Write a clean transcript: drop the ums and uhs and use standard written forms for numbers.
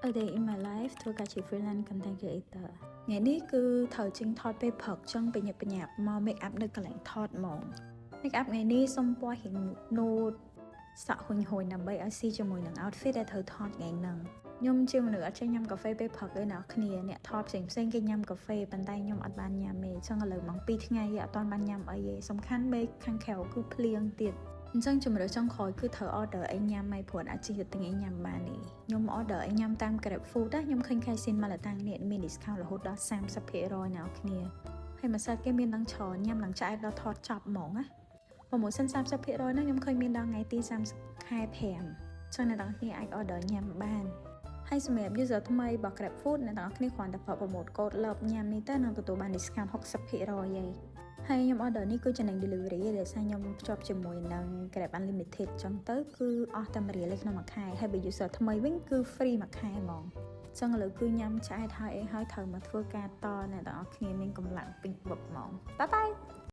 A day in my life ធ្វើការជា freelance content creator ថ្ងៃនេះគឺត្រូវចេញថតពេលព្រឹកចឹងបញ្ញាប់មក make up នៅកន្លែងថតហ្មង make up ថ្ងៃនេះសុំពណ៌រៀង nude សាក់ហុញដើម្បីឲ្យស៊ីជាមួយនឹង outfit ដែលត្រូវថតថ្ងៃហ្នឹងខ្ញុំជាមនុស្សអត់ចេះញ៉ាំកាហ្វេពេលព្រឹកទេណាគ្នាអ្នកថតផ្សេងគេញ៉ាំកាហ្វេប៉ុន្តែខ្ញុំអត់បានញ៉ាំទេចឹងឥឡូវមក2ថ្ងៃអត់ទាន់បានញ៉ាំអីទេសំខាន់មេខាងក្រៅគឺភ្លៀងទៀតអញ្ចឹងជំរឿចុងក្រោយគឺត្រូវ order អីញ៉ាំឲ្យព្រោះអាចជិះទៅទិញអីញ៉ាំបានទេខ្ញុំ order អីញ៉ាំតាម Grab Food ណាខ្ញុំឃើញខែស៊ីនមកលតាំងនេះមាន discount រហូតដល់ 30% ណាគ្នាហើយមួយសិតគេមានដល់ច្រើនញ៉ាំដល់ឆ្អែតដល់ថតចប់ហ្មងណាប្រម៉ូសិន 30% ណាខ្ញុំឃើញមានដល់ថ្ងៃទី30ខែ5ចឹងអ្នកទាំងគ្នាអាច order ញ៉ាំបានហើយសម្រាប់ user ថ្មីរបស់ Grab Food អ្នកទាំងគ្នាគ្រាន់តែប្រើ promote code LOVE ញ៉ាំនេះទៅនឹងទទួលបាន discount 60% ហើយខ្ញុំ order នេះគឺជានឹង delivery ដែលខ្ញុំភ្ជាប់ជាមួយនឹង Grab Unlimited ចឹងទៅគឺអស់តែ1រៀលក្នុងមួយខែហើយបើ user ថ្មីវិញគឺ free មួយខែហ្មងចឹងឥឡូវគឺញ៉ាំឆ្អែតហើយអីហើយត្រូវមកធ្វើការតអ្នកទាំងអស់គ្នាមានកម្លាំងពេញបឹកហ្មង Bye bye